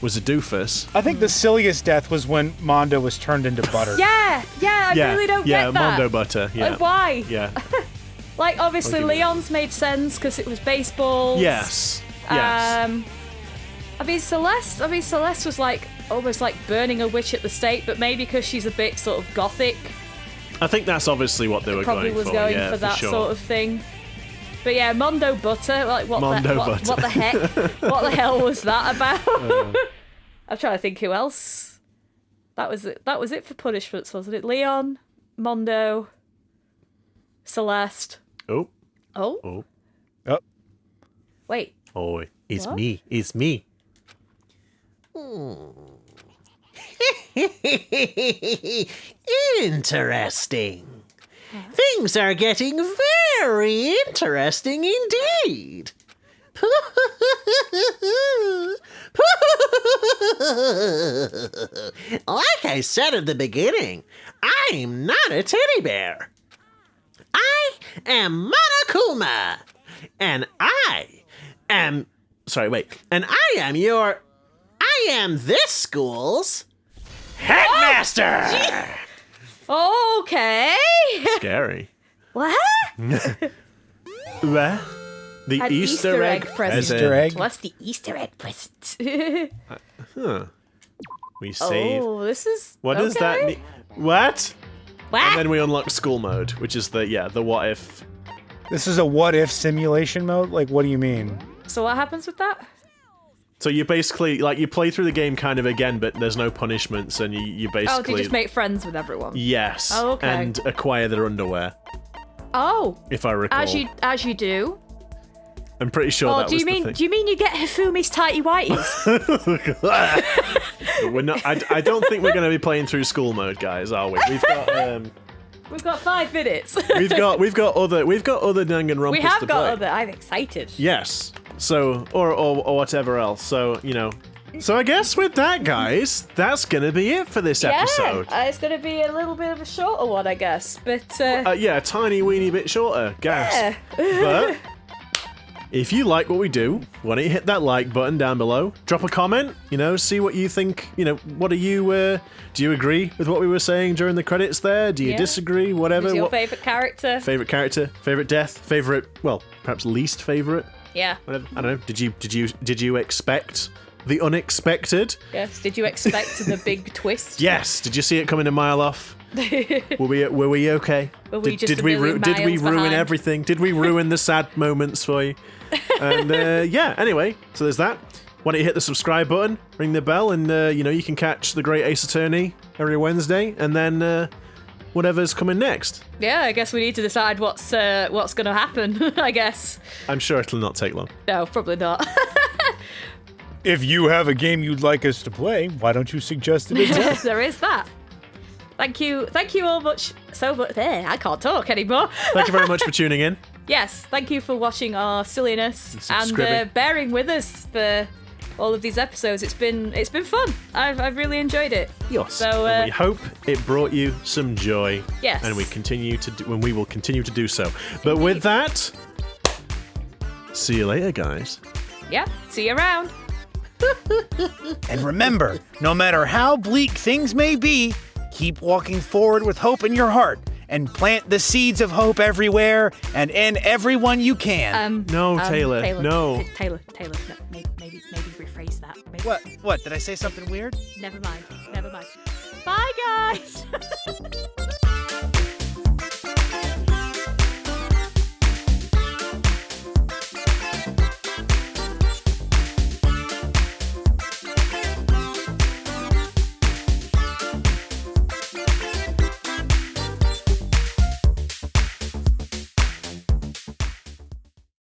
was a doofus. I think the silliest death was when Mondo was turned into butter. yeah, I really don't get that. Mondo butter. Yeah, Like, why? yeah, Like obviously I'll give you that. Leon's made sense because it was baseball. yes. I mean Celeste was like almost like burning a witch at the stake, but maybe because she's a bit sort of gothic. I think that's obviously what they were Probably going was for. going yeah, for that sure. sort of thing. But yeah, Mondo Butter, like what the heck? What the hell was that about? I'm trying to think who else. That was it for punishments, wasn't it? Leon, Mondo, Celeste. Oh. Oh. Wait. Oh, it's What? me. It's me. Interesting. Things are getting very interesting indeed. Like I said at the beginning, I'm not a teddy bear. I am Monokuma. And I am... Sorry, wait. And I am this school's headmaster! Okay. Scary. What? Where? The An Easter egg present. Easter egg. What's the Easter egg present? We save. Oh, this is. What does that okay. mean? What? What? And then we unlock school mode, which is the what if. This is a what if simulation mode? Like, what do you mean? So what happens with that? So you basically you play through the game kind of again, but there's no punishments, and you basically. Oh, do you just make friends with everyone? Yes. Oh, okay. And acquire their underwear, Oh. if I recall. As you do. I'm pretty sure that do was you mean the do you mean you get Hifumi's tighty whities? thing. We're not. I don't think we're going to be playing through school mode, guys, are we? We've got. We've got 5 minutes. We've got other Danganronpas We have to got play. other. I'm excited. Yes. So or whatever else. So So I guess with that, guys, that's gonna be it for this episode. Yeah, it's going to be a little bit of a shorter one, I guess. But Yeah, a tiny weeny bit shorter. Gasp. yeah. But if you like what we do, why don't you hit that like button down below? Drop a comment, see what you think. What are you, do you agree with what we were saying during the credits there? Do you Yeah. disagree? Whatever. Who's your favourite character? Favorite character? Favorite death? Favorite, well, perhaps least favorite? Yeah. Whatever. I don't know. Did you expect the unexpected? Yes. Did you expect the big twist? Yes. Did you see it coming a mile off? Were we okay? Were we just did a we million did we miles ruin behind? everything? Did we ruin the sad moments for you? And yeah, anyway, so there's that. Why don't you hit the subscribe button, ring the bell, and you can catch the Great Ace Attorney every Wednesday, and then whatever's coming next. Yeah, I guess we need to decide what's going to happen, I guess. I'm sure it'll not take long. No, probably not. If you have a game you'd like us to play, why don't you suggest it as well? There is that. Thank you all so much. There, I can't talk anymore. Thank you very much for tuning in. Yes, thank you for watching our silliness and Scribbing. bearing with us for all of these episodes. It's been fun. I've really enjoyed it. Yes. So and we hope it brought you some joy. Yes. And we will continue to do so. But with that, see you later, guys. yeah, see you around. And remember, no matter how bleak things may be, keep walking forward with hope in your heart and plant the seeds of hope everywhere and in everyone you can. No, Taylor, no. Taylor, no, maybe rephrase that. Maybe. What? Did I say something weird? Never mind. Bye, guys.